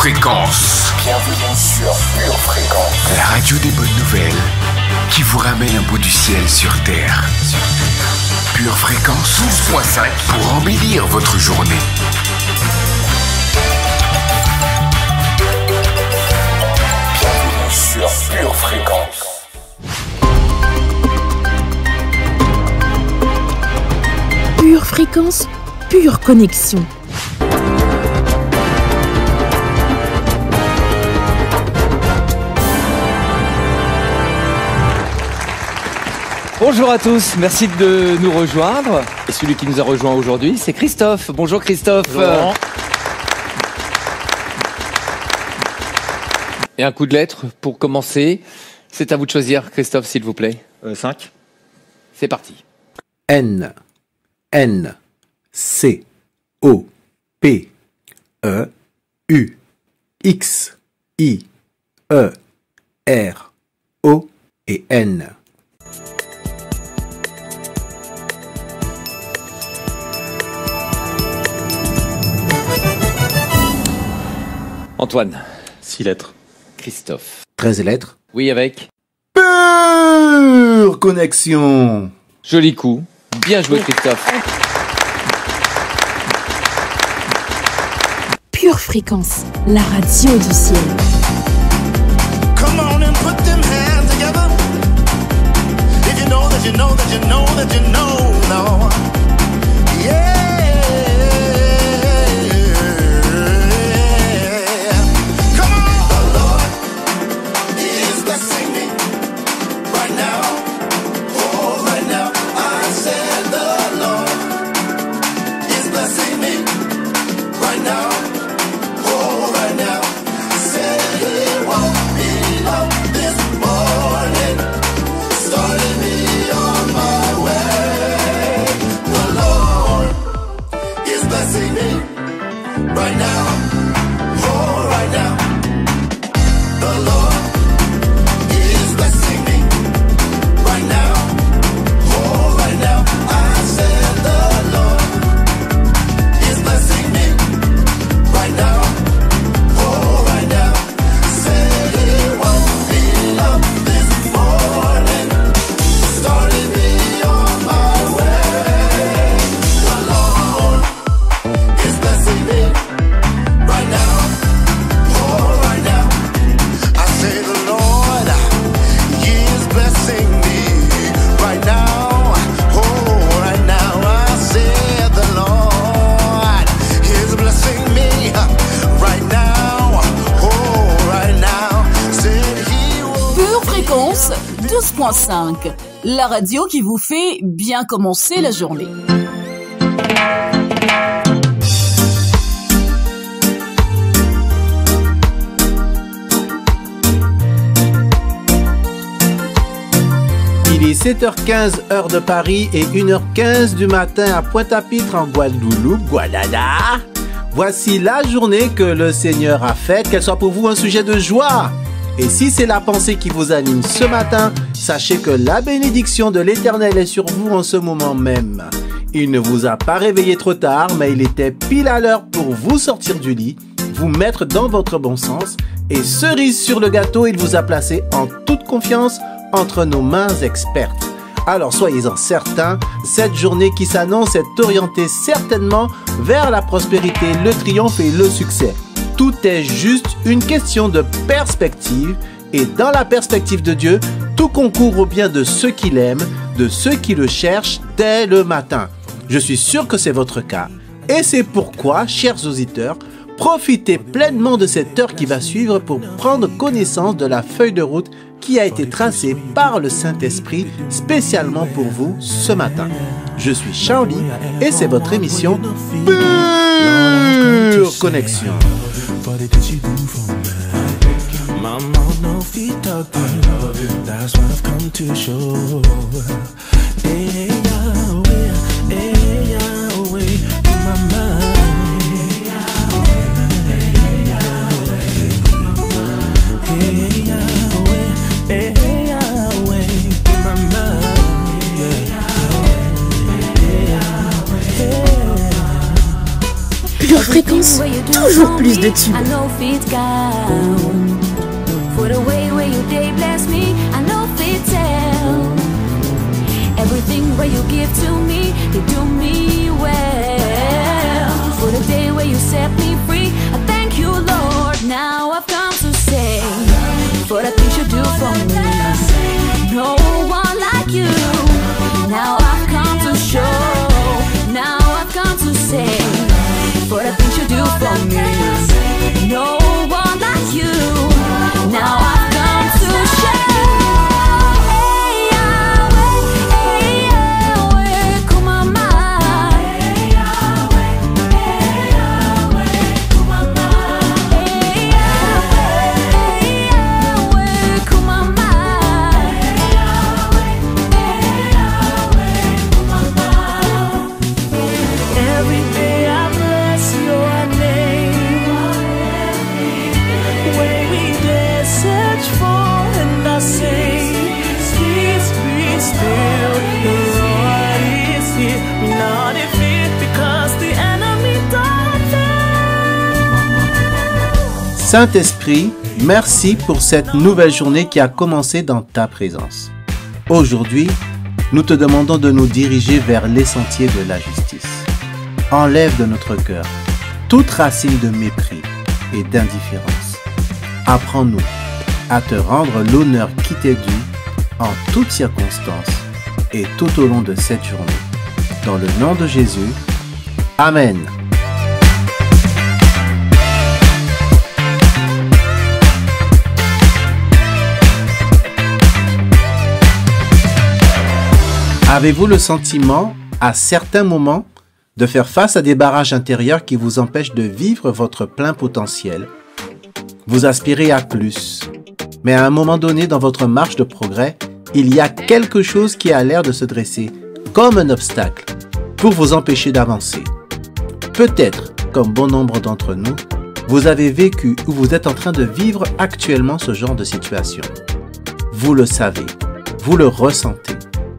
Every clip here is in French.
Fréquence. Bienvenue sur Pure Fréquence. La radio des bonnes nouvelles qui vous ramène un bout du ciel sur Terre. Pure Fréquence 12.5 pour embellir votre journée. Bienvenue sur Pure Fréquence. Pure Fréquence, pure connexion. Bonjour à tous, merci de nous rejoindre. Et celui qui nous a rejoint aujourd'hui, c'est Christophe. Bonjour Christophe. Bonjour. Et un coup de lettres pour commencer. C'est à vous de choisir, Christophe, s'il vous plaît. 5. C'est parti. N, N, C, O, P, E, U, X, I, E, R, O et N. Antoine. 6 lettres. Christophe. 13 lettres. Oui, avec Pure connexion. joli coup. Bien joué, Christophe. Pure Fréquence, la radio du ciel. Come on and put them hands together. If you know that you know that you know that you know, no. Yeah. Come on. The Lord is blessing me right now. Oh, right now. I said the Lord is blessing me right now. Oh, right now. Said he won't be up this morning. Started me on my way. The Lord is blessing me right now. Oh, right now. The Lord is blessing me right now. Oh, right now. I said the Lord is blessing me right now. Oh, right now. Said he won't be up this morning. Started me on my way. The Lord is blessing me right now. Oh, right now. I say the Lord is blessing me right now. Oh, right now. I say the Lord is blessing me right now. Oh, right now. Said he will. Pure Fréquence 12.5, la radio qui vous fait bien commencer la journée. Il est 7h15 heure de Paris et 1h15 du matin à Pointe-à-Pitre en Guadeloupe, Guadada. Voici la journée que le Seigneur a faite, qu'elle soit pour vous un sujet de joie. Et si c'est la pensée qui vous anime ce matin, sachez que la bénédiction de l'Éternel est sur vous en ce moment même. Il ne vous a pas réveillé trop tard, mais il était pile à l'heure pour vous sortir du lit, vous mettre dans votre bon sens, et cerise sur le gâteau, il vous a placé en toute confiance entre nos mains expertes. Alors soyez-en certains, cette journée qui s'annonce est orientée certainement vers la prospérité, le triomphe et le succès. Tout est juste une question de perspective, et dans la perspective de Dieu, tout concourt au bien de ceux qui l'aiment, de ceux qui le cherchent dès le matin. Je suis sûr que c'est votre cas. Et c'est pourquoi, chers auditeurs, profitez pleinement de cette heure qui va suivre pour prendre connaissance de la feuille de route qui a été tracée par le Saint-Esprit spécialement pour vous ce matin. Je suis Charlie et c'est votre émission Pure Connexion. Pure Fréquence, toujours plus de tubes. For the way where you day bless me, I know fit tell. Everything where you give to me, you do me well. For the day where you set me free, I thank you, Lord. Now I've come to say, for the things you do for me, no one like you. Now I've come to show, now I've come to say, for the things you do for me, no one like you. Now I've come to show. Hey Yahweh, hey Yahweh, kumama. Hey Yahweh, hey Yahweh, kumama. Hey Yahweh, hey Yahweh, kumama. Hey Yahweh, hey Yahweh, kumama. Every day I bless your name. When we dare search for and I say, peace be still, the Lord is here. We're not in fear because the enemy don't fail. Saint-Esprit, merci pour cette nouvelle journée qui a commencé dans ta présence. Aujourd'hui, nous te demandons de nous diriger vers les sentiers de la justice. Enlève de notre cœur toute racine de mépris et d'indifférence. Apprends-nous à te rendre l'honneur qui t'est dû en toutes circonstances et tout au long de cette journée. Dans le nom de Jésus, Amen. Avez-vous le sentiment, à certains moments, de faire face à des barrages intérieurs qui vous empêchent de vivre votre plein potentiel? Vous aspirez à plus, mais à un moment donné dans votre marche de progrès, il y a quelque chose qui a l'air de se dresser comme un obstacle pour vous empêcher d'avancer. Peut-être, comme bon nombre d'entre nous, vous avez vécu ou vous êtes en train de vivre actuellement ce genre de situation. Vous le savez, vous le ressentez,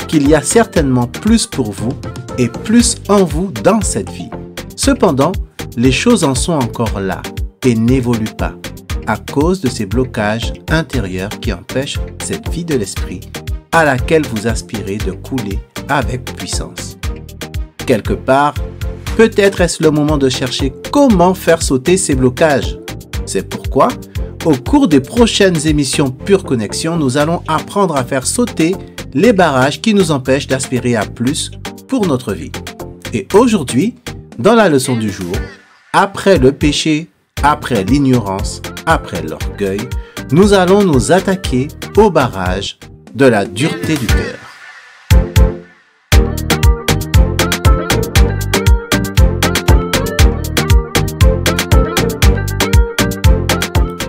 qu'il y a certainement plus pour vous et plus en vous dans cette vie. Cependant, les choses en sont encore là et n'évoluent pas, à cause de ces blocages intérieurs qui empêchent cette vie de l'esprit à laquelle vous aspirez de couler avec puissance. Quelque part, peut-être est-ce le moment de chercher comment faire sauter ces blocages. C'est pourquoi, au cours des prochaines émissions Pure Connexion, nous allons apprendre à faire sauter les barrages qui nous empêchent d'aspirer à plus pour notre vie. Et aujourd'hui, dans la leçon du jour, après le péché, après l'ignorance, après l'orgueil, nous allons nous attaquer au barrage de la dureté du cœur.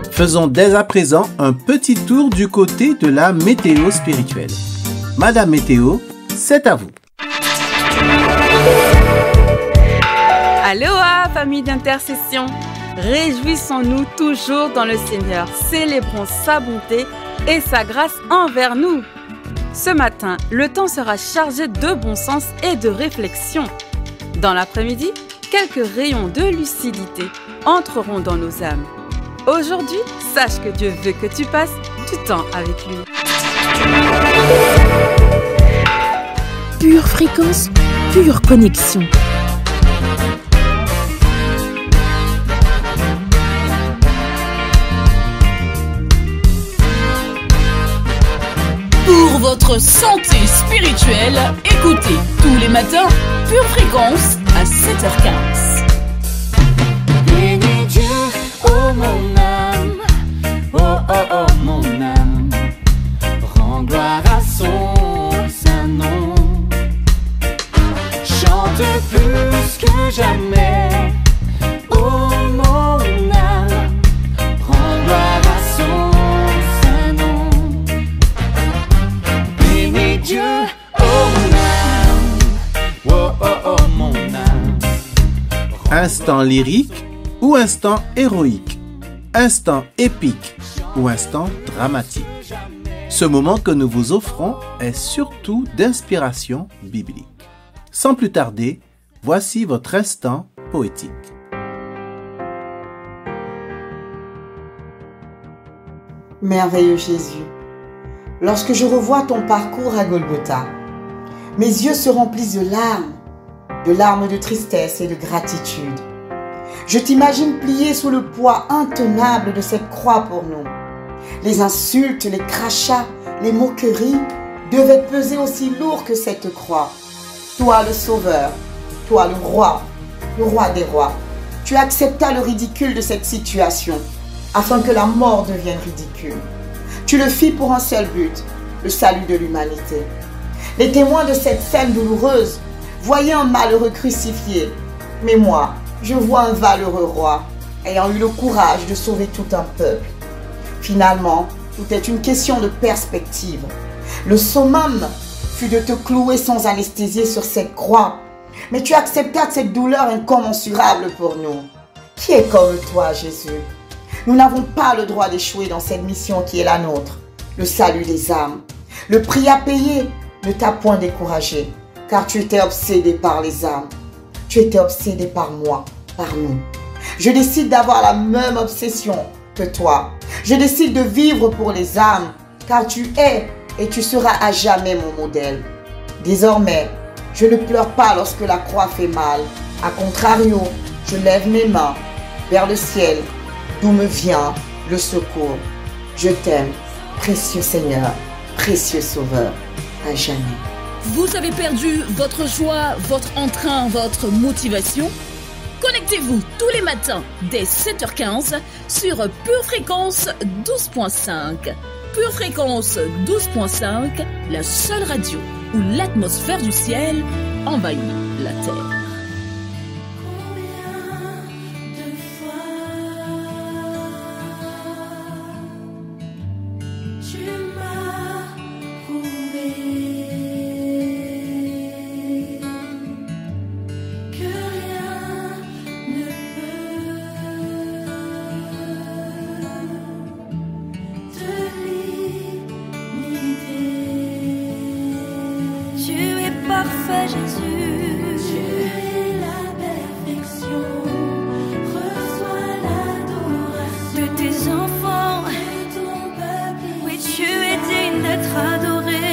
Faisons dès à présent un petit tour du côté de la météo spirituelle. Madame Météo, c'est à vous. Aloha, famille d'intercession! Réjouissons-nous toujours dans le Seigneur, célébrons sa bonté et sa grâce envers nous. Ce matin, le temps sera chargé de bon sens et de réflexion. Dans l'après-midi, quelques rayons de lucidité entreront dans nos âmes. Aujourd'hui, sache que Dieu veut que tu passes du temps avec lui. Pure Fréquence, pure connexion. Pour votre santé spirituelle, écoutez tous les matins Pure Fréquence à 7h15. Bénis Dieu, oh mon âme, oh oh oh mon âme, rends gloire à son saint nom. Chante plus que jamais, oh mon âme, rends gloire à son saint nom. Bénis Dieu, oh mon âme, oh oh oh mon âme. Instant lyrique ou instant héroïque, instant épique ou instant dramatique. Ce moment que nous vous offrons est surtout d'inspiration biblique. Sans plus tarder, voici votre instant poétique. Merveilleux Jésus, lorsque je revois ton parcours à Golgotha, mes yeux se remplissent de larmes de tristesse et de gratitude. Je t'imagine plié sous le poids intenable de cette croix pour nous. Les insultes, les crachats, les moqueries devaient peser aussi lourd que cette croix. Toi le Sauveur, toi le roi des rois, tu acceptas le ridicule de cette situation afin que la mort devienne ridicule. Tu le fis pour un seul but, le salut de l'humanité. Les témoins de cette scène douloureuse voyaient un malheureux crucifié, mais moi, je vois un valeureux roi ayant eu le courage de sauver tout un peuple. Finalement, tout est une question de perspective. Le summum fut de te clouer sans anesthésie sur cette croix, mais tu acceptas cette douleur incommensurable pour nous. Qui est comme toi, Jésus? Nous n'avons pas le droit d'échouer dans cette mission qui est la nôtre, le salut des âmes. Le prix à payer ne t'a point découragé, car tu étais obsédé par les âmes. Tu étais obsédé par moi, par nous. Je décide d'avoir la même obsession que toi. Je décide de vivre pour les âmes, car tu es et tu seras à jamais mon modèle. Désormais, je ne pleure pas lorsque la croix fait mal. A contrario, je lève mes mains vers le ciel, d'où me vient le secours. Je t'aime, précieux Seigneur, précieux Sauveur, à jamais. Vous avez perdu votre joie, votre entrain, votre motivation? Connectez-vous tous les matins dès 7h15 sur Pure Fréquence 12.5. Pure Fréquence 12.5, la seule radio où l'atmosphère du ciel envahit la terre. Parfait Jésus, tu es la perfection. Reçois l'adoration de tes enfants, de ton peuple. Oui, tu es digne d'être adoré.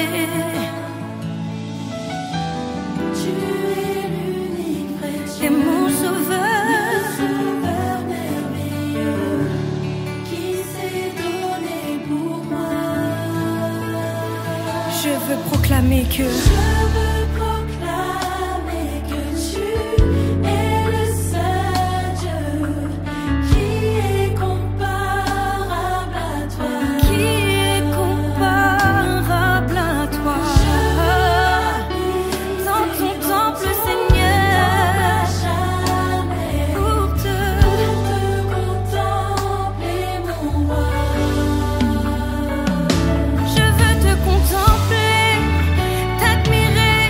Tu es l'unique précieux et mon sauveur, merveilleux, qui s'est donné pour moi. Je veux proclamer que contempler, t'admirer.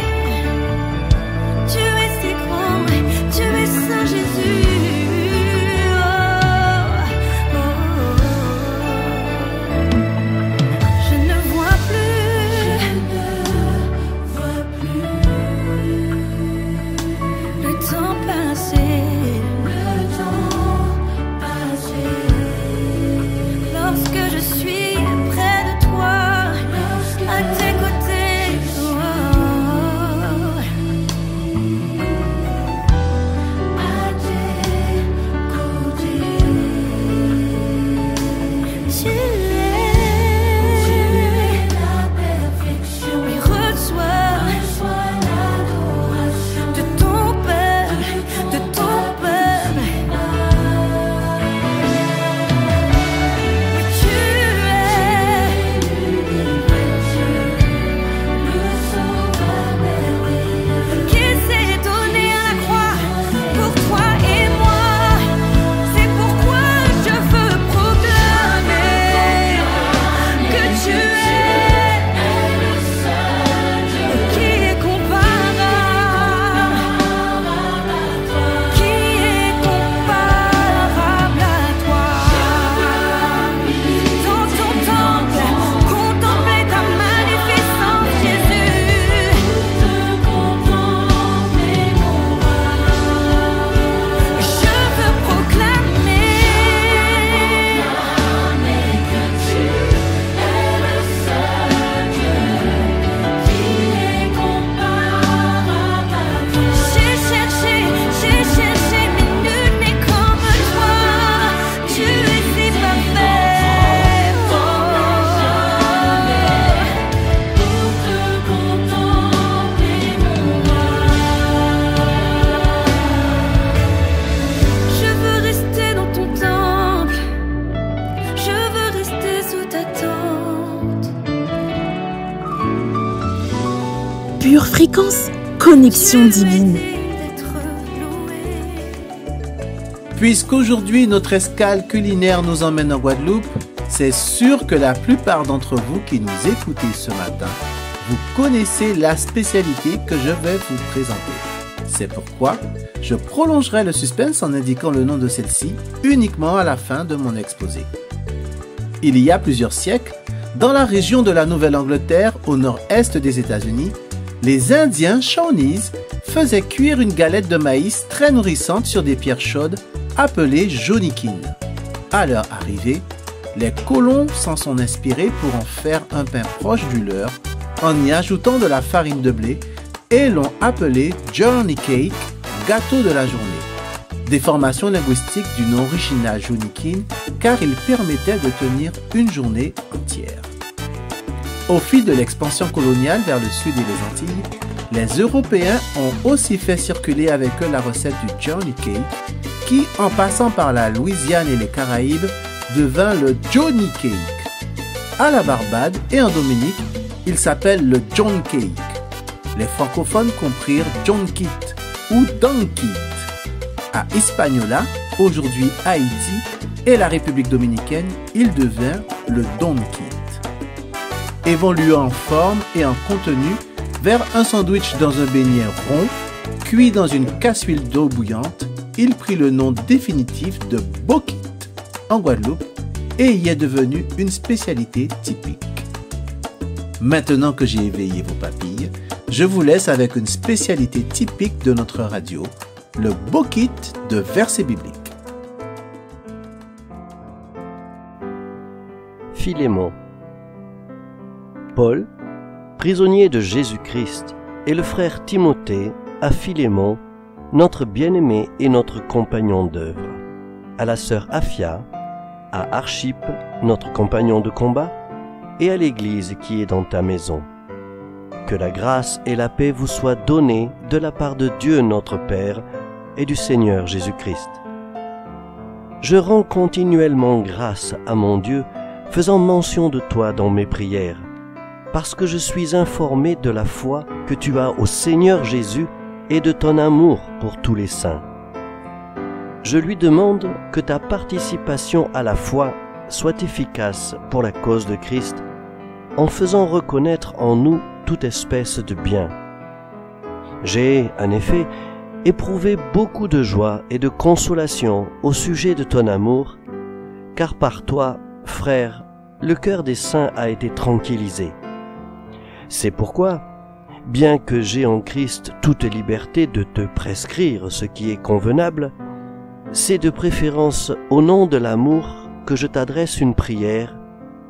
Pure Fréquence, connexion divine. Puisqu'aujourd'hui notre escale culinaire nous emmène en Guadeloupe, c'est sûr que la plupart d'entre vous qui nous écoutez ce matin, vous connaissez la spécialité que je vais vous présenter. C'est pourquoi je prolongerai le suspense en indiquant le nom de celle-ci uniquement à la fin de mon exposé. Il y a plusieurs siècles, dans la région de la Nouvelle-Angleterre, au nord-est des États-Unis, les Indiens Shawnees faisaient cuire une galette de maïs très nourrissante sur des pierres chaudes appelées jonikin. À leur arrivée, les colons s'en sont inspirés pour en faire un pain proche du leur en y ajoutant de la farine de blé et l'ont appelé journey cake, gâteau de la journée. Déformation linguistique du nom original jonikin car il permettait de tenir une journée entière. Au fil de l'expansion coloniale vers le sud et les Antilles, les Européens ont aussi fait circuler avec eux la recette du journey cake qui, en passant par la Louisiane et les Caraïbes, devint le Johnny Cake. À la Barbade et en Dominique, il s'appelle le John Cake. Les francophones comprirent John Kit ou Don Kit. À Hispaniola, aujourd'hui Haïti et la République dominicaine, il devint le Don Kit. Évoluant en forme et en contenu vers un sandwich dans un beignet rond, cuit dans une casserole d'eau bouillante, il prit le nom définitif de Bokit en Guadeloupe et y est devenu une spécialité typique. Maintenant que j'ai éveillé vos papilles, je vous laisse avec une spécialité typique de notre radio, le Bokit de versets bibliques. Philémon. Paul, prisonnier de Jésus-Christ, et le frère Timothée à Philémon, notre bien-aimé et notre compagnon d'œuvre, à la sœur Aphia, à Archippe, notre compagnon de combat, et à l'Église qui est dans ta maison. Que la grâce et la paix vous soient données de la part de Dieu notre Père et du Seigneur Jésus-Christ. Je rends continuellement grâce à mon Dieu, faisant mention de toi dans mes prières, parce que je suis informé de la foi que tu as au Seigneur Jésus et de ton amour pour tous les saints. Je lui demande que ta participation à la foi soit efficace pour la cause de Christ, en faisant reconnaître en nous toute espèce de bien. J'ai, en effet, éprouvé beaucoup de joie et de consolation au sujet de ton amour, car par toi, frère, le cœur des saints a été tranquillisé. C'est pourquoi, bien que j'ai en Christ toute liberté de te prescrire ce qui est convenable, c'est de préférence au nom de l'amour que je t'adresse une prière,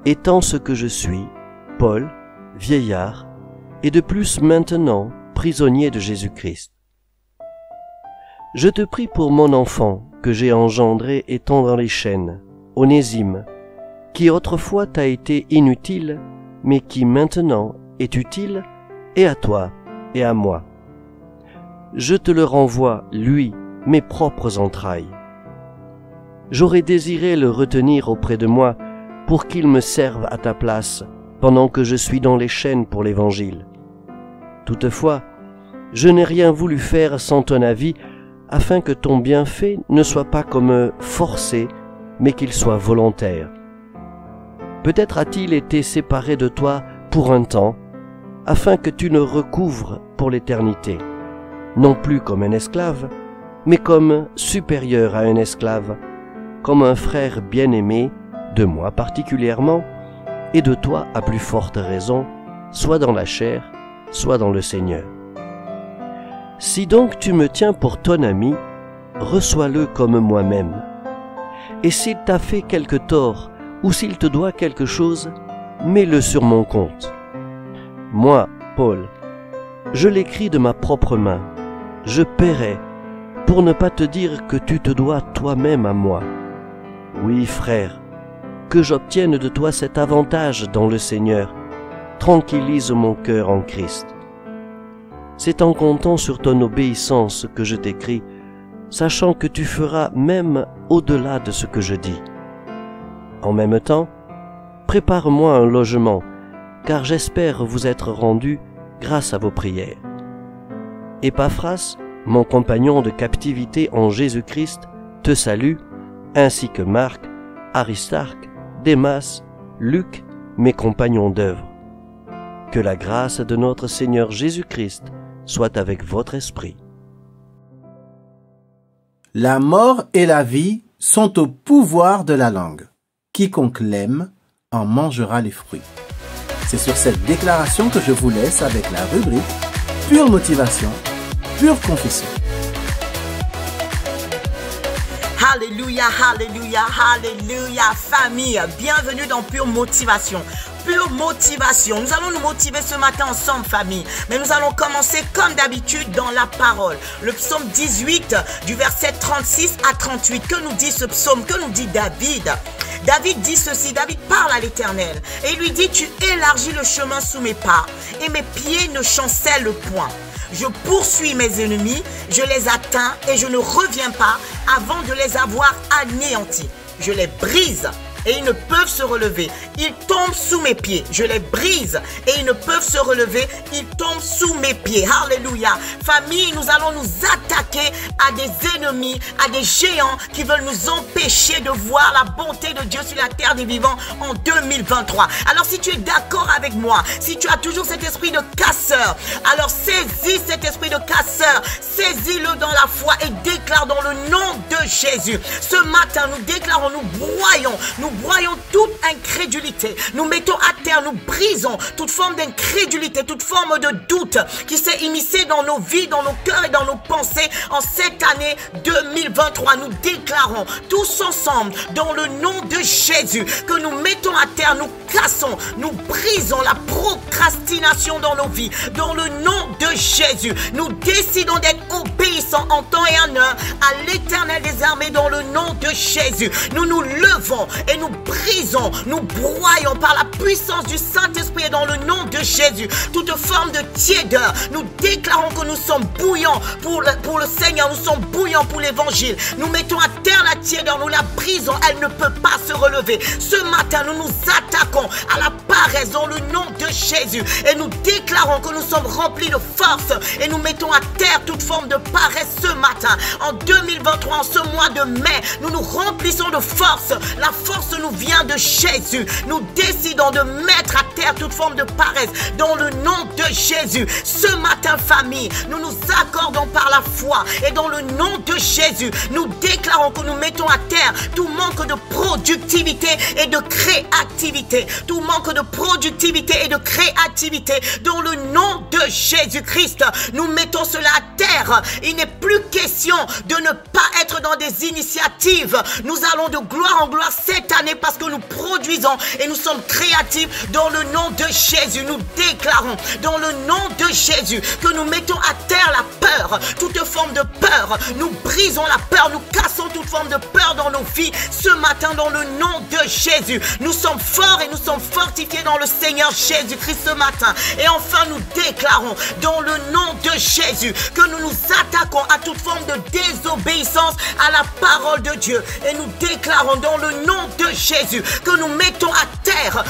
étant ce que je suis, Paul, vieillard, et de plus maintenant prisonnier de Jésus-Christ. Je te prie pour mon enfant que j'ai engendré étant dans les chaînes, Onésime, qui autrefois t'a été inutile, mais qui maintenant est utile, et à toi et à moi. Je te le renvoie, lui, mes propres entrailles. J'aurais désiré le retenir auprès de moi pour qu'il me serve à ta place pendant que je suis dans les chaînes pour l'Évangile. Toutefois, je n'ai rien voulu faire sans ton avis afin que ton bienfait ne soit pas comme forcé, mais qu'il soit volontaire. Peut-être a-t-il été séparé de toi pour un temps, afin que tu ne recouvres pour l'éternité, non plus comme un esclave, mais comme supérieur à un esclave, comme un frère bien-aimé, de moi particulièrement, et de toi à plus forte raison, soit dans la chair, soit dans le Seigneur. Si donc tu me tiens pour ton ami, reçois-le comme moi-même. Et s'il t'a fait quelque tort, ou s'il te doit quelque chose, mets-le sur mon compte. Moi, Paul, je l'écris de ma propre main. Je paierai, pour ne pas te dire que tu te dois toi-même à moi. Oui, frère, que j'obtienne de toi cet avantage dans le Seigneur. Tranquillise mon cœur en Christ. C'est en comptant sur ton obéissance que je t'écris, sachant que tu feras même au-delà de ce que je dis. En même temps, prépare-moi un logement, car j'espère vous être rendu grâce à vos prières. Épaphras, mon compagnon de captivité en Jésus-Christ, te salue, ainsi que Marc, Aristarque, Démas, Luc, mes compagnons d'œuvre. Que la grâce de notre Seigneur Jésus-Christ soit avec votre esprit. La mort et la vie sont au pouvoir de la langue. Quiconque l'aime en mangera les fruits. C'est sur cette déclaration que je vous laisse avec la rubrique Pure motivation, pure confession. Alléluia, alléluia, alléluia, famille. Bienvenue dans Pure Motivation. Pure motivation. Nous allons nous motiver ce matin ensemble, famille. Mais nous allons commencer comme d'habitude dans la parole. Le psaume 18 du verset 36 à 38. Que nous dit ce psaume? Que nous dit David? David dit ceci, David parle à l'Éternel et il lui dit: tu élargis le chemin sous mes pas et mes pieds ne chancellent point. Je poursuis mes ennemis, je les atteins et je ne reviens pas avant de les avoir anéantis. Je les brise et ils ne peuvent se relever. Ils tombent sous mes pieds. Je les brise et ils ne peuvent se relever. Ils tombent sous mes pieds. Alléluia. Famille, nous allons nous attaquer à des ennemis, à des géants qui veulent nous empêcher de voir la bonté de Dieu sur la terre des vivants en 2023. Alors si tu es d'accord avec moi, si tu as toujours cet esprit de casseur, alors saisis cet esprit de casseur, saisis-le dans la foi et déclare dans le nom de Jésus. Ce matin, nous déclarons, nous broyons toute incrédulité. Nous mettons à terre, nous brisons toute forme d'incrédulité, toute forme de doute qui s'est immiscée dans nos vies, dans nos cœurs et dans nos pensées en cette année 2023. Nous déclarons tous ensemble dans le nom de Jésus que nous mettons à terre, nous cassons, nous brisons la procrastination dans nos vies. Dans le nom de Jésus, nous décidons d'être obéissants en temps et en heure à l'Éternel des armées dans le nom de Jésus. Nous nous levons et nous brisons, nous broyons par la puissance du Saint-Esprit et dans le nom de Jésus toute forme de tiédeur. Nous déclarons que nous sommes bouillants pour le Seigneur, nous sommes bouillants pour l'évangile. Nous mettons à terre la tiédeur, nous la brisons, elle ne peut pas se relever. Ce matin, nous nous attaquons à la paresse dans le nom de Jésus et nous déclarons que nous sommes remplis de force et nous mettons à terre toute forme de paresse ce matin. En 2023, en ce mois de mai, nous nous remplissons de force. La force nous vient de Jésus. Nous décidons de mettre à terre toute forme de paresse dans le nom de Jésus. Ce matin, famille, nous nous accordons par la foi et dans le nom de Jésus, nous déclarons que nous mettons à terre tout manque de productivité et de créativité. Tout manque de productivité et de créativité dans le nom de Jésus-Christ. Nous mettons cela à terre. Il n'est plus question de ne pas être dans des initiatives. Nous allons de gloire en gloire cette année parce que nous produisons et nous sommes créatifs dans le nom de Jésus. Nous déclarons dans le nom de Jésus que nous mettons à terre la peur, toute forme de peur. Nous brisons la peur, nous cassons toute forme de peur dans nos vies ce matin dans le nom de Jésus. Nous sommes forts et nous sommes fortifiés dans le Seigneur Jésus-Christ ce matin. Et enfin, nous déclarons dans le nom de Jésus que nous nous attaquons à toute forme de désobéissance à la parole de Dieu. Et nous déclarons dans le nom de Jésus que nous mettons à terre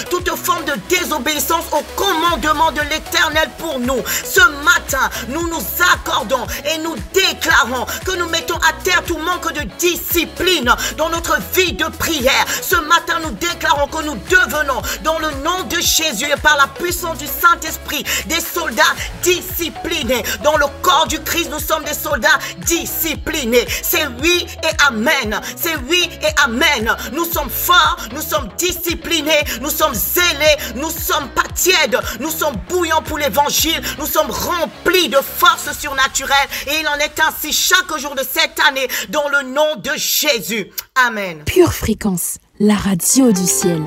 toute forme de désobéissance au commandement de l'Éternel pour nous. Ce matin, nous nous accordons et nous déclarons que nous mettons à terre tout manque de discipline dans notre vie de prière. Ce matin, nous déclarons que nous devenons dans le nom de Jésus et par la puissance du Saint-Esprit des soldats disciplinés. Dans le corps du Christ, nous sommes des soldats disciplinés. C'est oui et amen. C'est oui et amen. Nous sommes forts, nous sommes disciplinés, nous sommes zélés, nous sommes pas tièdes, nous sommes bouillants pour l'évangile, nous sommes remplis de force surnaturelle et il en est ainsi chaque jour de cette année dans le nom de Jésus. Amen. Pure Fréquence, la radio du ciel.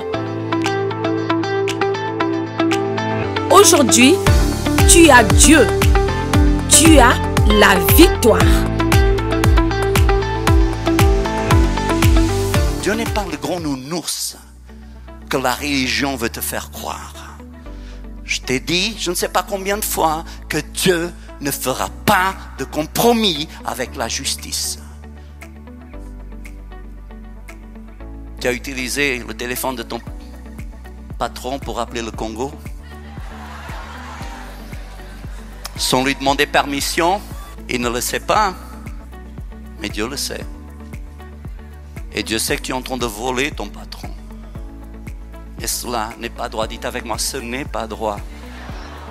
Aujourd'hui, tu as Dieu. Tu as la victoire. Dieu n'est pas le grand nounours que la religion veut te faire croire. Je t'ai dit, je ne sais pas combien de fois, que Dieu ne fera pas de compromis avec la justice. Tu as utilisé le téléphone de ton patron pour appeler le Congo? sans lui demander permission. Il ne le sait pas, mais Dieu le sait. Et Dieu sait que tu es en train de voler ton patron. Et cela n'est pas droit. Dites avec moi, ce n'est pas droit.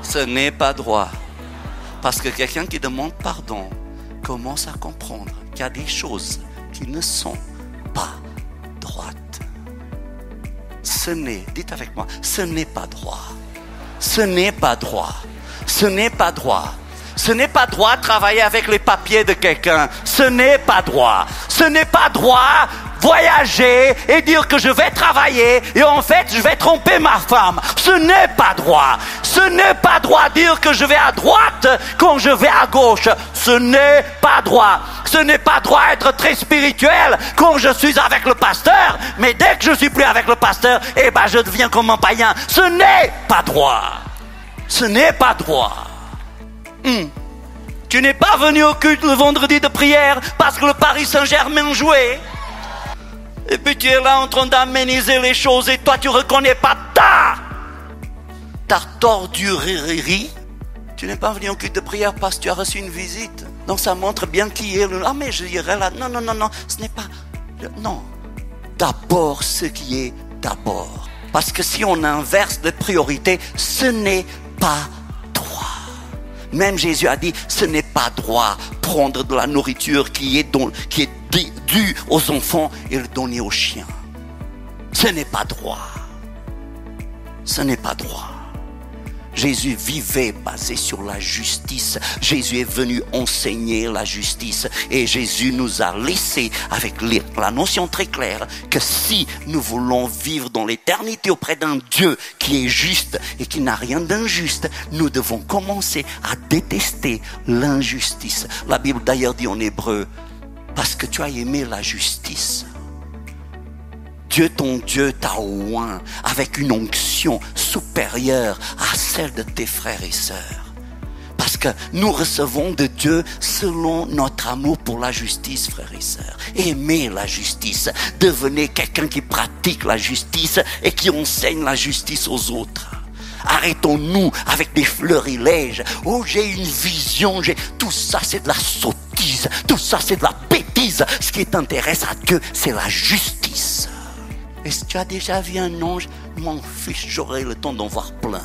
Ce n'est pas droit. Parce que quelqu'un qui demande pardon commence à comprendre qu'il y a des choses qui ne sont pas droites. Dites avec moi, ce n'est pas droit. Ce n'est pas droit. Ce n'est pas droit. Ce n'est pas droit de travailler avec les papiers de quelqu'un. Ce n'est pas droit. Ce n'est pas droit voyager et dire que je vais travailler et en fait je vais tromper ma femme. Ce n'est pas droit. Ce n'est pas droit de dire que je vais à droite quand je vais à gauche. Ce n'est pas droit. Ce n'est pas droit d'être très spirituel quand je suis avec le pasteur, mais dès que je suis plus avec le pasteur, je deviens comme un païen. Ce n'est pas droit. Ce n'est pas droit. Tu n'es pas venu au culte le vendredi de prière parce que le Paris Saint-Germain jouait. Et puis tu es là en train d'améniser les choses et toi tu reconnais pas ta tordurerie. Tu n'es pas venu au culte de prière parce que tu as reçu une visite. Donc ça montre bien qui est le... Ah mais je dirais là, non, ce n'est pas... Non, d'abord ce qui est d'abord. Parce que si on inverse les priorités, ce n'est pas droit. Même Jésus a dit, ce n'est pas droit prendre de la nourriture qui est due aux enfants et le donner aux chiens. Ce n'est pas droit. Ce n'est pas droit. Jésus vivait basé sur la justice. Jésus est venu enseigner la justice. Et Jésus nous a laissé avec la notion très claire que si nous voulons vivre dans l'éternité auprès d'un Dieu qui est juste et qui n'a rien d'injuste, nous devons commencer à détester l'injustice. La Bible d'ailleurs dit en hébreu, parce que tu as aimé la justice. Dieu, ton Dieu, t'a oint avec une onction supérieure à celle de tes frères et sœurs. Parce que nous recevons de Dieu selon notre amour pour la justice, frères et sœurs. Aimez la justice. Devenez quelqu'un qui pratique la justice et qui enseigne la justice aux autres. Arrêtons-nous avec des florilèges. Oh, j'ai une vision. Tout ça, c'est de la sottise. Tout ça, c'est de la bêtise. Ce qui t'intéresse à Dieu, c'est la justice. Est-ce que tu as déjà vu un ange? Mon fils, j'aurai le temps d'en voir plein.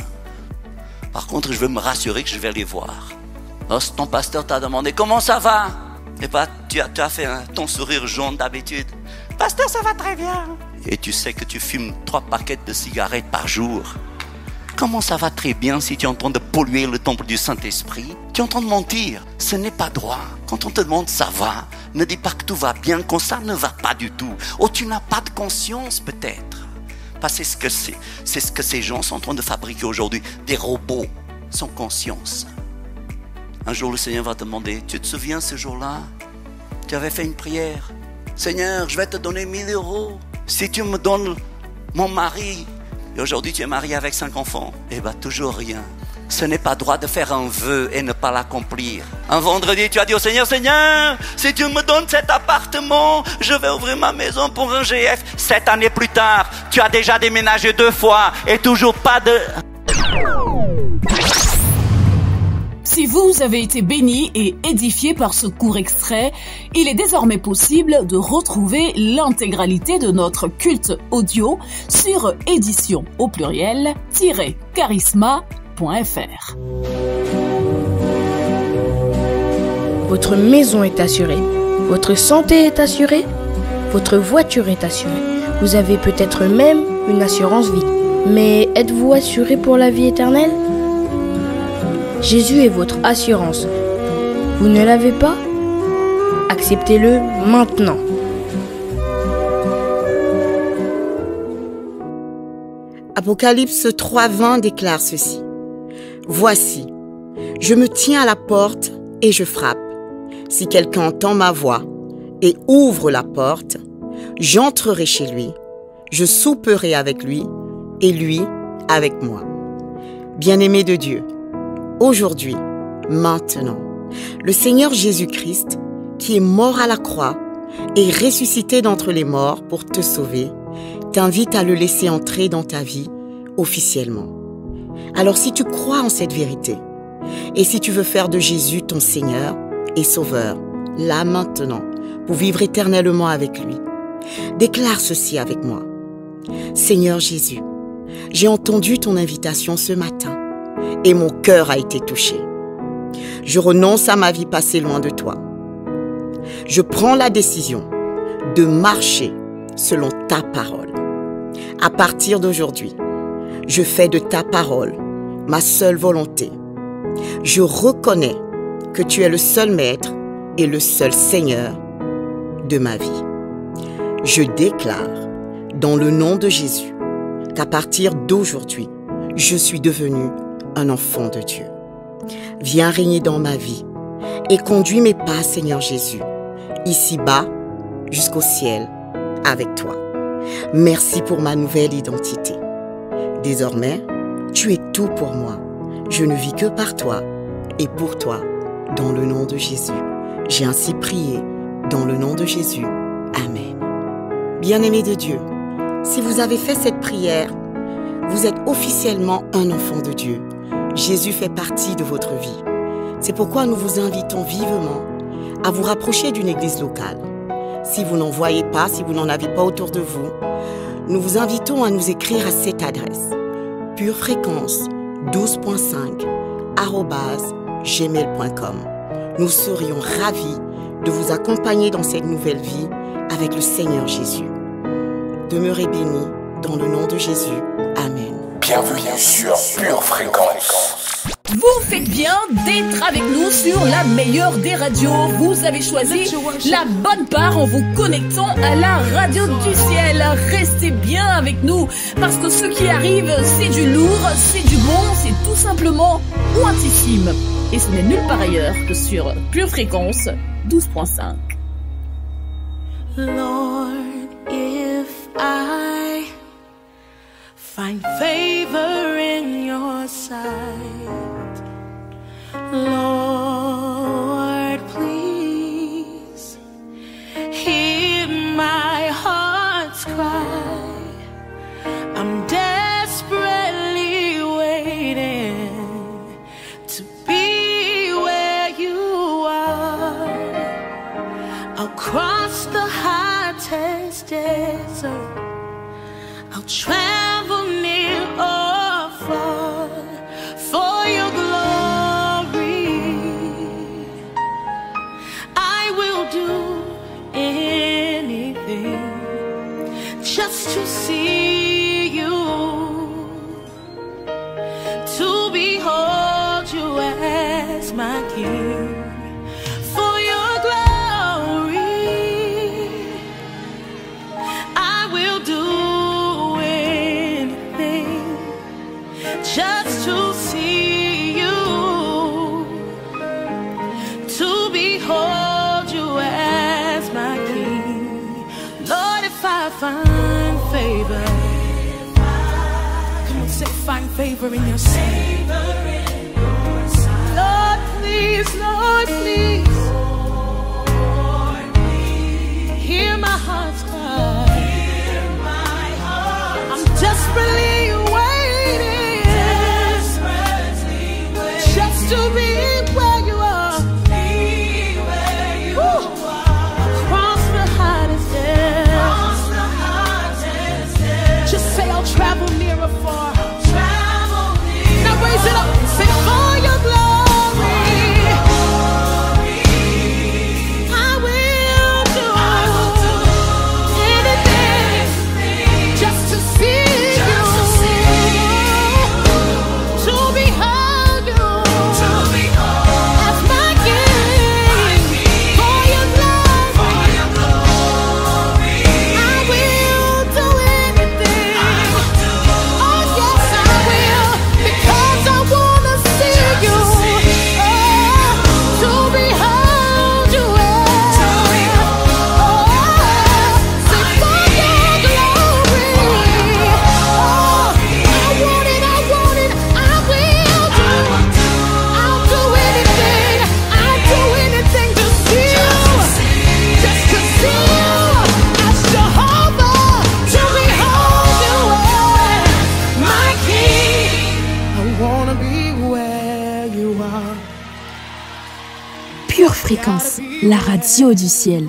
Par contre, je veux me rassurer que je vais les voir. Lorsque ton pasteur t'a demandé comment ça va, et tu as fait ton sourire jaune d'habitude. Pasteur, ça va très bien. Et tu sais que tu fumes 3 paquets de cigarettes par jour. Comment ça va très bien si tu es en train de polluer le temple du Saint-Esprit? Tu es en train de mentir. Ce n'est pas droit. Quand on te demande ça va, ne dis pas que tout va bien quand ça ne va pas du tout. Oh, tu n'as pas de conscience peut-être. Parce que c'est ce que ces gens sont en train de fabriquer aujourd'hui. Des robots sans conscience. Un jour le Seigneur va te demander, tu te souviens ce jour-là? Tu avais fait une prière. Seigneur, je vais te donner 1 000 € si tu me donnes mon mari. Et aujourd'hui, tu es marié avec 5 enfants. Toujours rien. Ce n'est pas droit de faire un vœu et ne pas l'accomplir. Un vendredi, tu as dit au Seigneur, Seigneur, si tu me donnes cet appartement, je vais ouvrir ma maison pour un GF. 7 années plus tard, tu as déjà déménagé 2 fois et toujours pas de... Si vous avez été béni et édifié par ce court extrait, il est désormais possible de retrouver l'intégralité de notre culte audio sur édition au pluriel-charisma.fr. Votre maison est assurée, votre santé est assurée, votre voiture est assurée. Vous avez peut-être même une assurance vie. Mais êtes-vous assuré pour la vie éternelle ? Jésus est votre assurance. Vous ne l'avez pas ? Acceptez-le maintenant. Apocalypse 3:20 déclare ceci. Voici, je me tiens à la porte et je frappe. Si quelqu'un entend ma voix et ouvre la porte, j'entrerai chez lui, je souperai avec lui et lui avec moi. Bien-aimé de Dieu, aujourd'hui, maintenant, le Seigneur Jésus-Christ, qui est mort à la croix et ressuscité d'entre les morts pour te sauver, t'invite à le laisser entrer dans ta vie officiellement. Alors si tu crois en cette vérité, Et si tu veux faire de Jésus ton Seigneur et Sauveur, là maintenant, pour vivre éternellement avec lui, déclare ceci avec moi. Seigneur Jésus, j'ai entendu ton invitation ce matin et mon cœur a été touché. Je renonce à ma vie passée loin de toi. Je prends la décision de marcher selon ta parole. À partir d'aujourd'hui, je fais de ta parole ma seule volonté. Je reconnais que tu es le seul maître et le seul Seigneur de ma vie. Je déclare dans le nom de Jésus qu'à partir d'aujourd'hui, je suis devenu un enfant de Dieu. Viens régner dans ma vie et conduis mes pas, Seigneur Jésus, ici-bas jusqu'au ciel avec toi. Merci pour ma nouvelle identité. Désormais, tu es tout pour moi. Je ne vis que par toi et pour toi, dans le nom de Jésus. J'ai ainsi prié dans le nom de Jésus. Amen. Bien-aimés de Dieu, si vous avez fait cette prière, vous êtes officiellement un enfant de Dieu. Jésus fait partie de votre vie. C'est pourquoi nous vous invitons vivement à vous rapprocher d'une église locale. Si vous n'en voyez pas, si vous n'en avez pas autour de vous, nous vous invitons à nous écrire à cette adresse: purefréquence12.5@gmail.com. Nous serions ravis de vous accompagner dans cette nouvelle vie avec le Seigneur Jésus. Demeurez bénis dans le nom de Jésus. Amen. Bienvenue sur Pure Fréquence. Vous faites bien d'être avec nous sur la meilleure des radios. Vous avez choisi la bonne part en vous connectant à la radio du ciel. Restez bien avec nous parce que ce qui arrive, c'est du lourd, c'est du bon, c'est tout simplement pointissime. Et ce n'est nulle part ailleurs que sur Pure Fréquence 12.5. Lord, if I find favor in your sight, Lord, please hear my heart's cry. I'm desperately waiting to be where you are. I'll cross the hottest desert. I'll travel near or far for your glory. I will do anything just to see you, to behold you as my King. For your glory, I will do anything just to see you, to behold you as my King. Lord, if I find favor, come on, say find favor in your sight. Lord, please, Lord, please, hear my heart's cry. I'm desperately waiting, just to be where you are. Across the hottest desert. Just say I'll travel near or far. Now raise it up, say for your glory. Fréquence, la radio du ciel.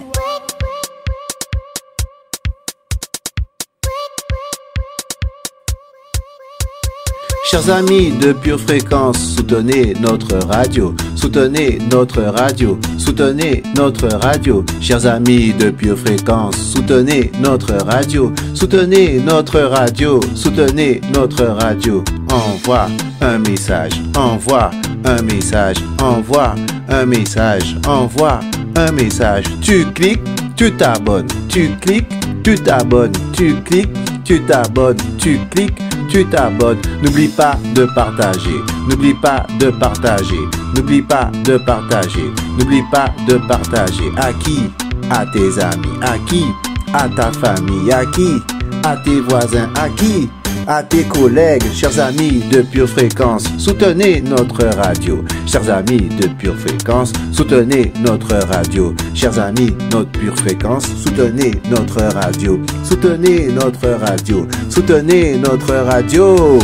Chers amis de Pure Fréquence, soutenez notre radio, soutenez notre radio, soutenez notre radio. Chers amis de Pure Fréquence, soutenez notre radio, soutenez notre radio, soutenez notre radio. Envoie un message, envoie un message, envoie un message, envoie un message. Tu cliques, tu t'abonnes, tu cliques, tu t'abonnes, tu cliques, tu t'abonnes, tu cliques, tu t'abonnes. N'oublie pas de partager, n'oublie pas de partager, n'oublie pas de partager, n'oublie pas de partager. À qui? À tes amis. À qui? À ta famille. À qui? À tes voisins. À qui? À tes collègues. Chers amis de Pure Fréquence, soutenez notre radio. Chers amis de Pure Fréquence, soutenez notre radio. Chers amis, notre Pure Fréquence, soutenez notre radio. Soutenez notre radio. Soutenez notre radio.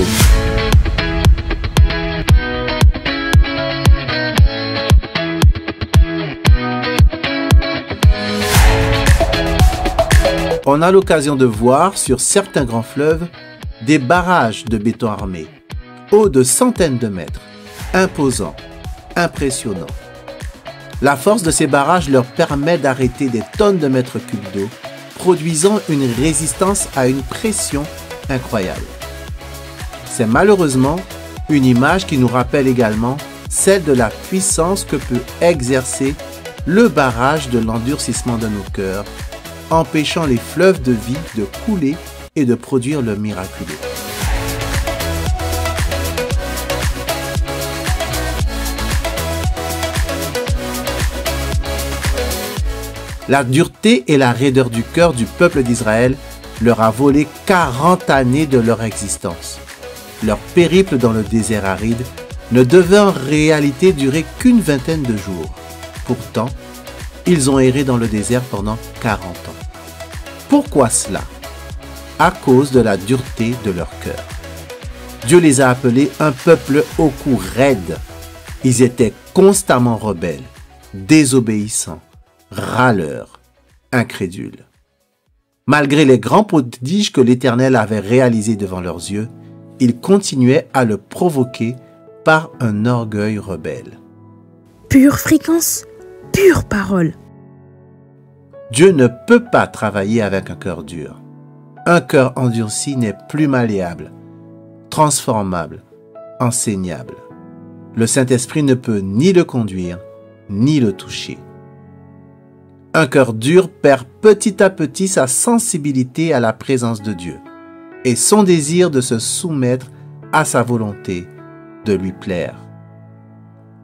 On a l'occasion de voir sur certains grands fleuves des barrages de béton armé, hauts de centaines de mètres, imposants, impressionnants. La force de ces barrages leur permet d'arrêter des tonnes de mètres cubes d'eau, produisant une résistance à une pression incroyable. C'est malheureusement une image qui nous rappelle également celle de la puissance que peut exercer le barrage de l'endurcissement de nos cœurs, empêchant les fleuves de vie de couler et de produire le miraculeux. La dureté et la raideur du cœur du peuple d'Israël leur a volé 40 années de leur existence. Leur périple dans le désert aride ne devait en réalité durer qu'une vingtaine de jours. Pourtant, ils ont erré dans le désert pendant 40 ans. Pourquoi cela? À cause de la dureté de leur cœur. Dieu les a appelés un peuple au cou raide. Ils étaient constamment rebelles, désobéissants, râleurs, incrédules. Malgré les grands prodiges que l'Éternel avait réalisés devant leurs yeux, ils continuaient à le provoquer par un orgueil rebelle. Pure fréquence, pure parole. Dieu ne peut pas travailler avec un cœur dur. Un cœur endurci n'est plus malléable, transformable, enseignable. Le Saint-Esprit ne peut ni le conduire, ni le toucher. Un cœur dur perd petit à petit sa sensibilité à la présence de Dieu et son désir de se soumettre à sa volonté, de lui plaire.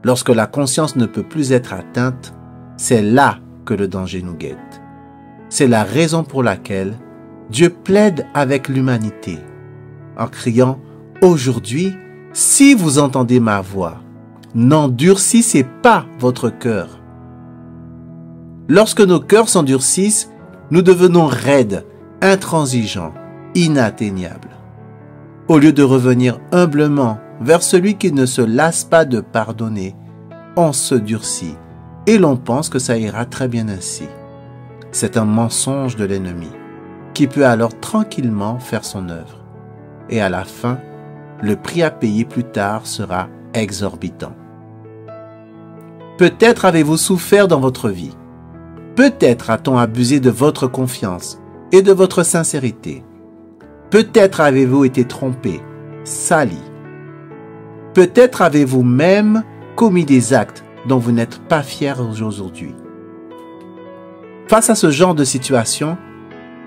Lorsque la conscience ne peut plus être atteinte, c'est là que le danger nous guette. C'est la raison pour laquelle Dieu plaide avec l'humanité en criant « Aujourd'hui, si vous entendez ma voix, n'endurcissez pas votre cœur. » Lorsque nos cœurs s'endurcissent, nous devenons raides, intransigeants, inatteignables. Au lieu de revenir humblement vers celui qui ne se lasse pas de pardonner, on se durcit et l'on pense que ça ira très bien ainsi. C'est un mensonge de l'ennemi qui peut alors tranquillement faire son œuvre. Et à la fin, le prix à payer plus tard sera exorbitant. Peut-être avez-vous souffert dans votre vie. Peut-être a-t-on abusé de votre confiance et de votre sincérité. Peut-être avez-vous été trompé, sali. Peut-être avez-vous même commis des actes dont vous n'êtes pas fiers aujourd'hui. Face à ce genre de situation,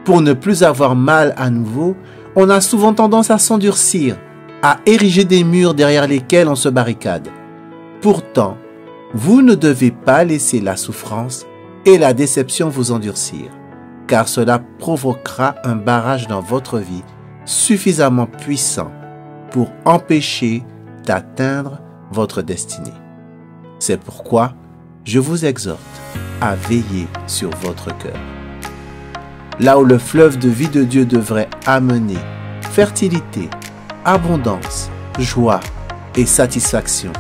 pour ne plus avoir mal à nouveau, on a souvent tendance à s'endurcir, à ériger des murs derrière lesquels on se barricade. Pourtant, vous ne devez pas laisser la souffrance et la déception vous endurcir, car cela provoquera un barrage dans votre vie suffisamment puissant pour empêcher d'atteindre votre destinée. C'est pourquoi je vous exhorte à veiller sur votre cœur. Là où le fleuve de vie de Dieu devrait amener fertilité, abondance, joie et satisfaction,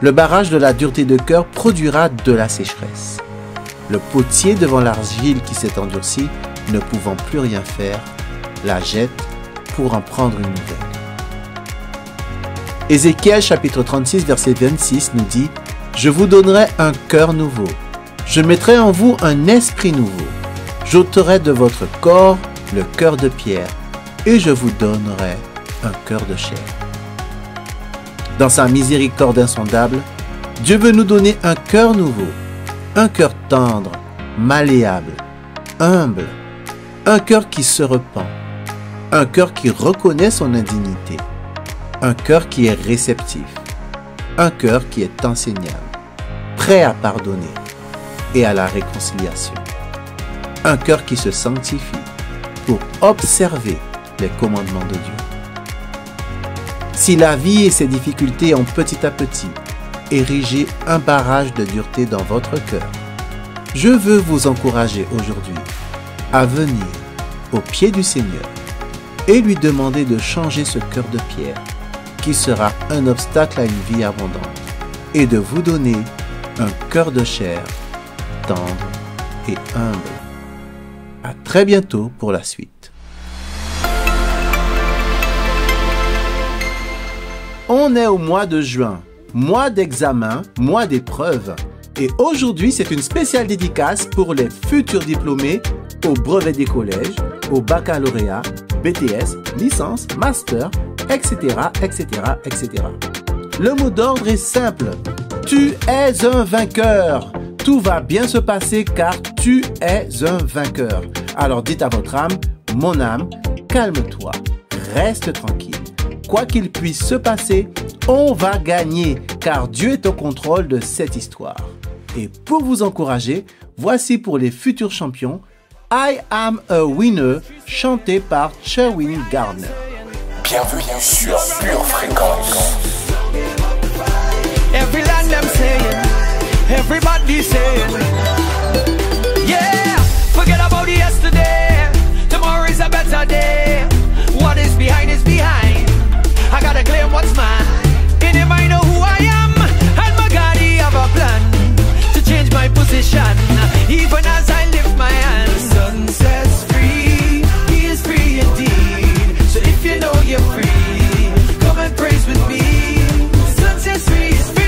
Le barrage de la dureté de cœur produira de la sécheresse. Le potier devant l'argile qui s'est endurcie, ne pouvant plus rien faire, la jette pour en prendre une nouvelle. Ézéchiel chapitre 36 verset 26 nous dit « Je vous donnerai un cœur nouveau. Je mettrai en vous un esprit nouveau. J'ôterai de votre corps le cœur de pierre et je vous donnerai un cœur de chair. » Dans sa miséricorde insondable, Dieu veut nous donner un cœur nouveau, un cœur tendre, malléable, humble, un cœur qui se repent, un cœur qui reconnaît son indignité, un cœur qui est réceptif, un cœur qui est enseignable, prêt à pardonner et à la réconciliation, un cœur qui se sanctifie pour observer les commandements de Dieu. Si la vie et ses difficultés ont petit à petit érigé un barrage de dureté dans votre cœur, je veux vous encourager aujourd'hui à venir au pied du Seigneur et lui demander de changer ce cœur de pierre qui sera un obstacle à une vie abondante et de vous donner un cœur de chair tendre et humble. À très bientôt pour la suite. On est au mois de juin, mois d'examen, mois d'épreuve. Et aujourd'hui, c'est une spéciale dédicace pour les futurs diplômés au brevet des collèges, au baccalauréat, BTS, licence, master, etc., etc., etc. Le mot d'ordre est simple. Tu es un vainqueur. Tout va bien se passer car tu es un vainqueur. Alors dites à votre âme, mon âme, calme-toi, reste tranquille. Quoi qu'il puisse se passer, on va gagner car Dieu est au contrôle de cette histoire. Et pour vous encourager, voici pour les futurs champions I Am a Winner chanté par Sherwin Gardner. Bienvenue sur Pure Fréquence. Every land them saying, everybody saying, yeah, forget about yesterday, tomorrow is a better day, what is behind is behind, I gotta claim what's mine, in him I know who I am, and my God he have a plan, to change my position, even as I lift my hands, sun sets free, he is free indeed, so if you know you're free, come and praise with me, the sun sets free is free.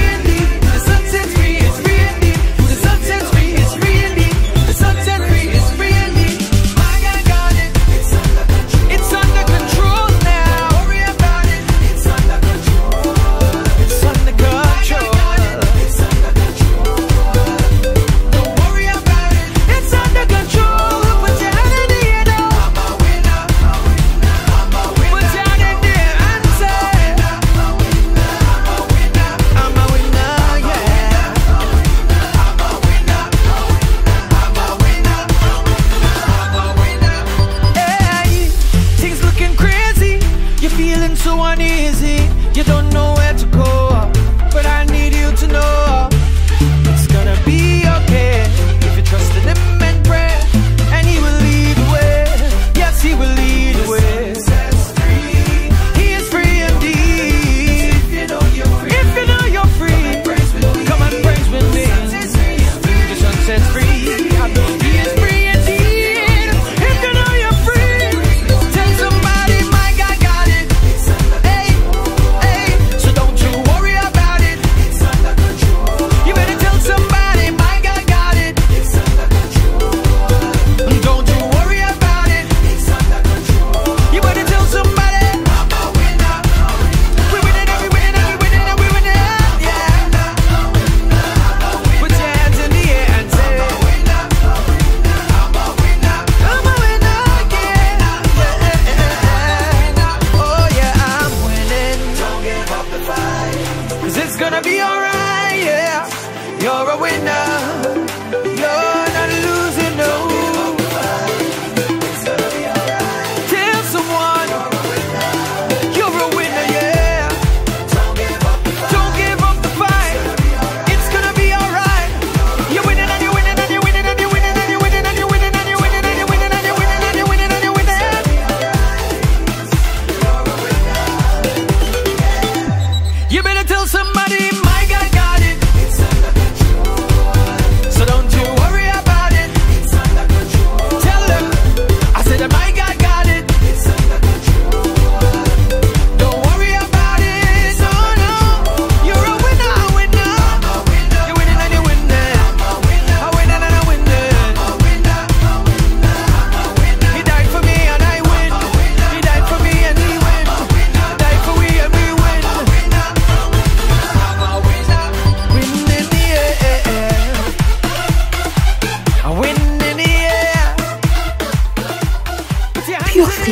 So don't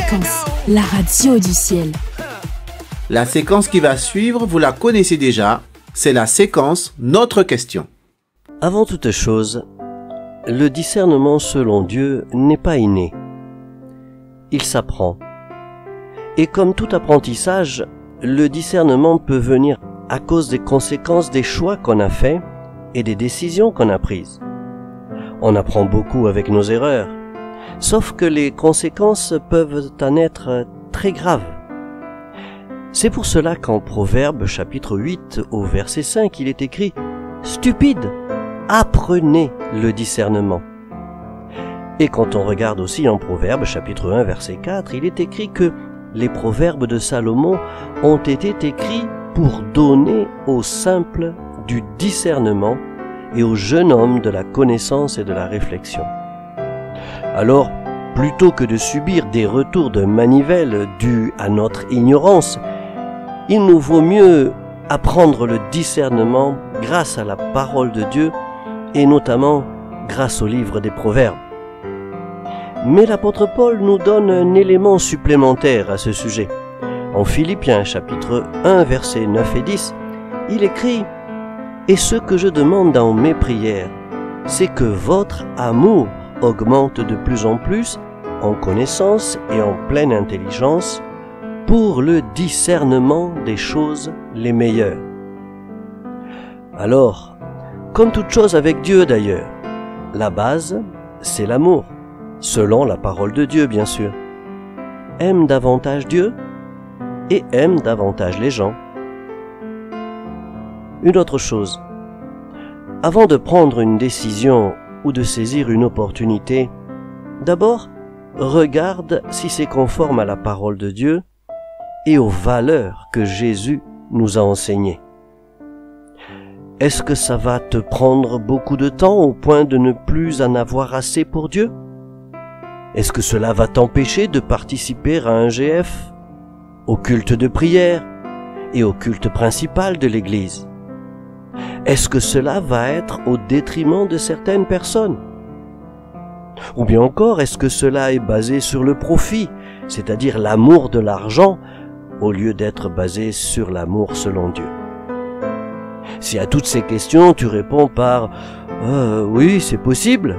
Fréquence, la radio du ciel. La séquence qui va suivre, vous la connaissez déjà, c'est la séquence Notre question. Avant toute chose, le discernement selon Dieu n'est pas inné. Il s'apprend. Et comme tout apprentissage, le discernement peut venir à cause des conséquences des choix qu'on a faits et des décisions qu'on a prises. On apprend beaucoup avec nos erreurs, sauf que les conséquences peuvent en être très graves. C'est pour cela qu'en Proverbes chapitre 8 au verset 5, il est écrit « Stupide, apprenez le discernement ». Et quand on regarde aussi en Proverbes chapitre 1 verset 4, il est écrit que les proverbes de Salomon ont été écrits pour donner aux simples du discernement et aux jeunes hommes de la connaissance et de la réflexion. Alors, plutôt que de subir des retours de manivelle dus à notre ignorance, il nous vaut mieux apprendre le discernement grâce à la parole de Dieu et notamment grâce au livre des Proverbes. Mais l'apôtre Paul nous donne un élément supplémentaire à ce sujet. En Philippiens chapitre 1 versets 9 et 10, il écrit « Et ce que je demande dans mes prières, c'est que votre amour augmente de plus en plus en connaissance et en pleine intelligence pour le discernement des choses les meilleures. » Alors, comme toute chose avec Dieu d'ailleurs, la base, c'est l'amour, selon la parole de Dieu bien sûr. Aime davantage Dieu et aime davantage les gens. Une autre chose, avant de prendre une décision ou de saisir une opportunité, d'abord, regarde si c'est conforme à la parole de Dieu et aux valeurs que Jésus nous a enseignées. Est-ce que ça va te prendre beaucoup de temps au point de ne plus en avoir assez pour Dieu? Est-ce que cela va t'empêcher de participer à un GF, au culte de prière et au culte principal de l'Église? Est-ce que cela va être au détriment de certaines personnes? Ou bien encore, est-ce que cela est basé sur le profit, c'est-à-dire l'amour de l'argent, au lieu d'être basé sur l'amour selon Dieu? Si à toutes ces questions tu réponds par « oui, c'est possible »,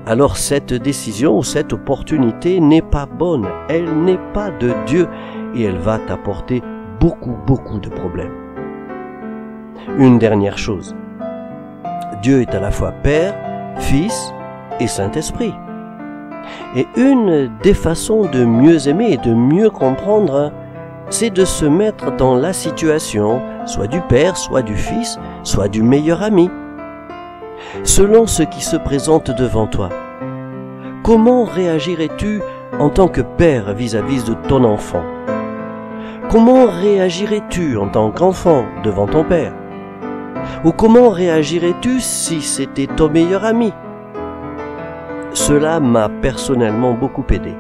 alors cette décision ou cette opportunité n'est pas bonne, elle n'est pas de Dieu et elle va t'apporter beaucoup de problèmes. Une dernière chose, Dieu est à la fois Père, Fils et Saint-Esprit. Et une des façons de mieux aimer et de mieux comprendre, c'est de se mettre dans la situation, soit du Père, soit du Fils, soit du meilleur ami. Selon ce qui se présente devant toi, comment réagirais-tu en tant que père vis-à-vis de ton enfant? Comment réagirais-tu en tant qu'enfant devant ton père? Ou comment réagirais-tu si c'était ton meilleur ami? Cela m'a personnellement beaucoup aidé.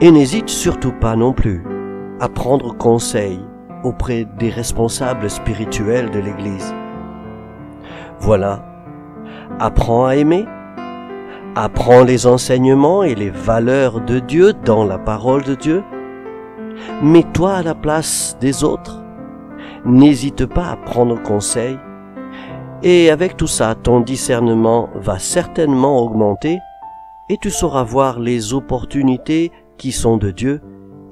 Et n'hésite surtout pas non plus à prendre conseil auprès des responsables spirituels de l'Église. Voilà, apprends à aimer, apprends les enseignements et les valeurs de Dieu dans la parole de Dieu. Mets-toi à la place des autres, n'hésite pas à prendre conseil, et avec tout ça, ton discernement va certainement augmenter et tu sauras voir les opportunités qui sont de Dieu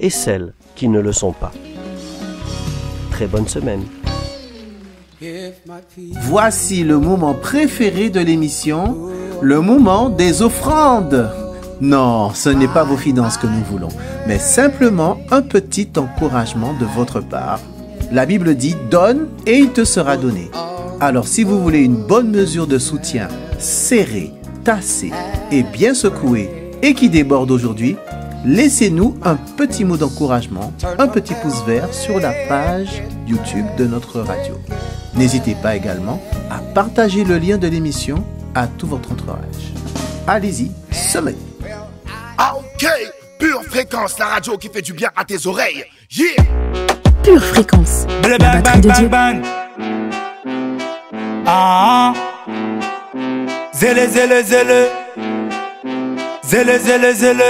et celles qui ne le sont pas. Très bonne semaine. Voici le moment préféré de l'émission, le moment des offrandes. Non, ce n'est pas vos finances que nous voulons, mais simplement un petit encouragement de votre part. La Bible dit « Donne et il te sera donné ». Alors si vous voulez une bonne mesure de soutien, serrée, tassée et bien secouée et qui déborde aujourd'hui, laissez-nous un petit mot d'encouragement, un petit pouce vert sur la page YouTube de notre radio. N'hésitez pas également à partager le lien de l'émission à tout votre entourage. Allez-y, semez. Ok, Pure Fréquence, la radio qui fait du bien à tes oreilles. Yeah! Pure Fréquence, la batterie de Dieu. Ah, zélé, zélé, zélé. Zélé, zélé, zélé.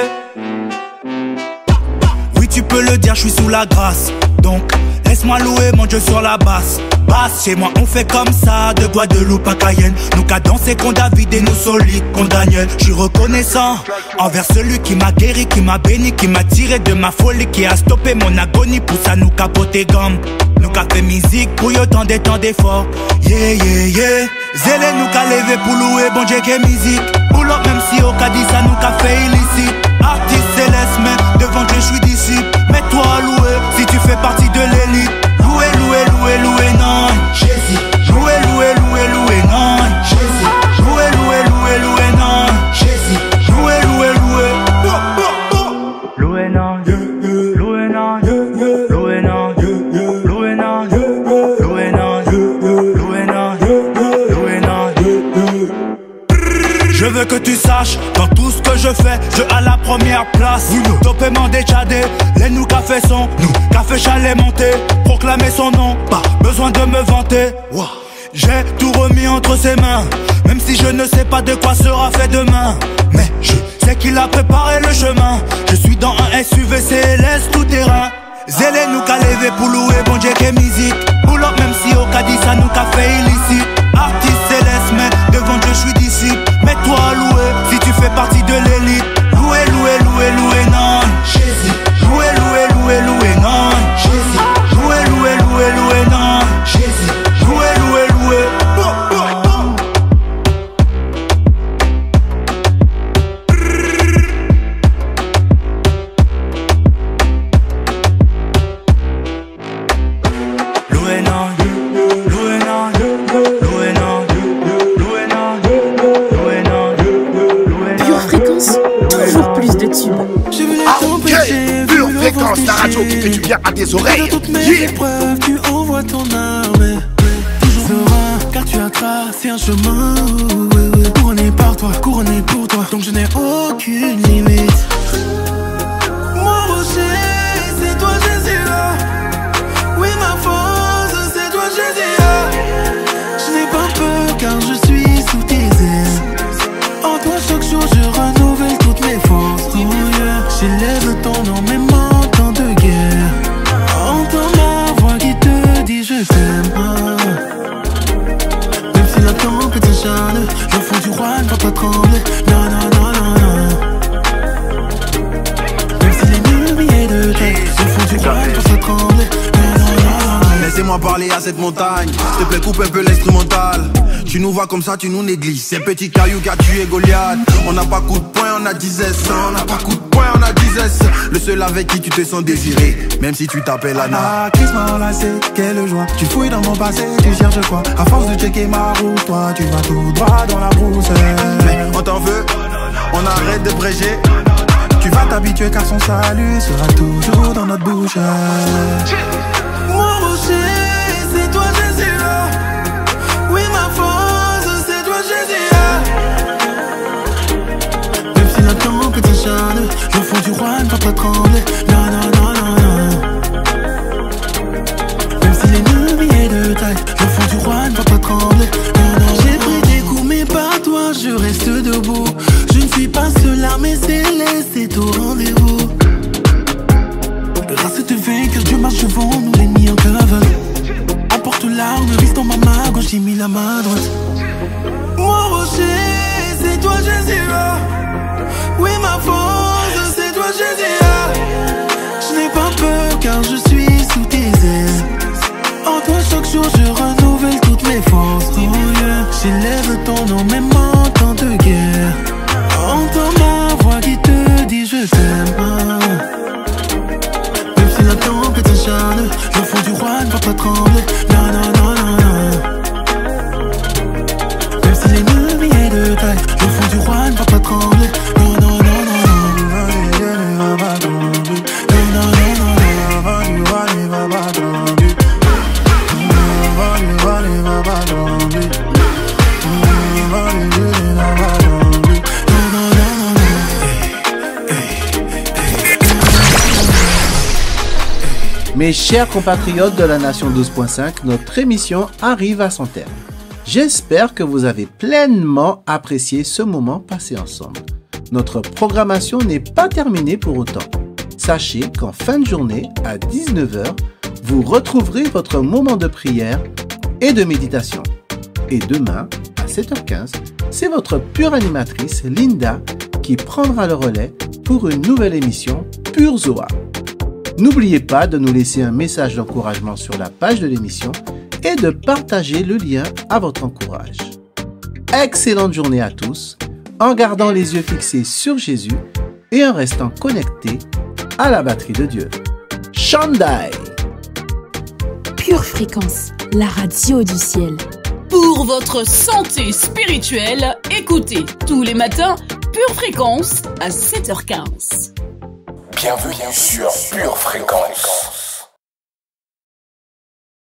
tu peux le dire, je suis sous la grâce. Donc, laisse-moi louer mon Dieu sur la basse. Basse, chez moi on fait comme ça, de Guadeloupe à Cayenne. Nous qu'à danser qu'on David et nous solides qu'on Daniel. Je suis reconnaissant envers celui qui m'a guéri, qui m'a béni, qui m'a tiré de ma folie, qui a stoppé mon agonie, pousse à nous capoter gomme. Nous qu'a fait musique pour y autant des temps d'efforts. Yeah, yeah, yeah. Zélé nous qu'a levé pour louer bon Dieu qui musique. Ou l'autre même si au Cadiz ça nous qu'a fait illicite. Artiste céleste mais devant Dieu je suis disciple. Mets-toi à louer si tu fais partie de l'élite. Louer, louer, louer, louer, non Jésus. Louer, louer, louer, louer, non Jésus. Louer, louer, louer, louer, non Jésus. Louer, louer, louer. Louer, non Louer, non Louer, non Louer, non Louer, non Louer, non Louer, non. Je veux que tu saches, dans tout ce que je fais, je à la première place. Topément déchadé, les nous qu'a fait son, nous qu'a fait chalet monter, proclamer son nom, pas besoin de me vanter. J'ai tout remis entre ses mains, même si je ne sais pas de quoi sera fait demain. Mais je sais qu'il a préparé le chemin. Je suis dans un SUV CLS tout terrain. Zélé nous qu'a levé pour louer bon Dieu qui musique. Pull up même si au Cadiz ça nous qu'a fait illicite. Artiste céleste mais devant Dieu je suis disciple. Mets-toi à louer si tu fais partie de l'élite. Louer, louer, louer, louer, non Jésus. Louer, louer, louer, louer, non Jésus. Louer, louer, louer, louer, non Jésus. Louer, louer, louer. Pure fréquence, la radio qui fait du bien à tes oreilles. Dans toutes mes épreuves, tu envoies ton arme. Toujours serein, car tu as tracé un chemin. Couronné par toi, couronné pour toi. Donc je n'ai aucune limite. Mon rocher, c'est toi Jésus. Oui, ma force, c'est toi Jésus. Je n'ai pas peur car je suis sous tes ailes. En toi chaque jour je renouvelle toutes mes forces. Oh yeah. J'élève ton nom même en temps de guerre. Entends ma voix qui te dit je t'aime. Même si la tempête s'acharne, l'enfant du roi ne va pas trembler. Non, non, non, non, non. Même si l'ennemi est de taille, l'enfant du roi ne va pas trembler. Non, non, non, non. Laissez-moi parler à cette montagne. S'il te plaît, coupe un peu l'instrumental. Tu nous vois comme ça, tu nous négliges. C'est petit caillou qui a tué Goliath. On n'a pas coup de poing, on a 10 S. On n'a pas coup de poing, on a 10 S. Le seul avec qui tu te sens désiré, même si tu t'appelles Anna. Ah, Chris m'a enlacé, quelle joie. Tu fouilles dans mon passé, tu cherches quoi? À force de checker ma route, toi, tu vas tout droit dans la brousse. Mais on t'en veut, on arrête de prêcher. Tu vas t'habituer car son salut sera toujours dans notre bouche. Mon rocher, c'est toi Jésus. Oui, ma force, c'est toi Jésus. Même si la tempête s'acharne, l'enfant du roi ne va pas trembler. Non, non, non, non, non. Même si l'ennemi est de taille, l'enfant du roi ne va pas trembler. Non, non, j'ai pris des coups mais par toi je reste debout. Je ne suis pas seul armé céleste, c'est au rendez-vous. Grâce à te vainqueur, Dieu marche devant nous, l'ennemi en cavale. Apporte l'arme, vise dans ma main gauche, j'ai mis la main droite. Mon rocher, c'est toi Jésus. Oui, ma force, c'est toi Jésus. Je n'ai pas peur car je suis sous tes ailes. En toi chaque jour je renouvelle toutes mes forces. Oh yeah. J'élève ton nom même en temps de guerre. Entends ma voix qui te dit je t'aime. Même si la tempête s'acharne, l'enfant du roi ne va pas trembler. Non, non, non, non, non. Même si l'ennemi est de taille, l'enfant du roi ne va pas trembler. Non, non, non, non, non. Mes chers compatriotes de la Nation 12.5, notre émission arrive à son terme. J'espère que vous avez pleinement apprécié ce moment passé ensemble. Notre programmation n'est pas terminée pour autant. sachez qu'en fin de journée, à 19h, vous retrouverez votre moment de prière et de méditation. Et demain, à 7h15, c'est votre pure animatrice, Linda, qui prendra le relais pour une nouvelle émission Pure Zoa. N'oubliez pas de nous laisser un message d'encouragement sur la page de l'émission et de partager le lien à votre encourage. Excellente journée à tous, en gardant les yeux fixés sur Jésus et en restant connectés à la batterie de Dieu. Shandai! Pure Fréquence, la radio du ciel. Pour votre santé spirituelle, écoutez tous les matins Pure Fréquence à 7h15. Bienvenue sur Pure Fréquence.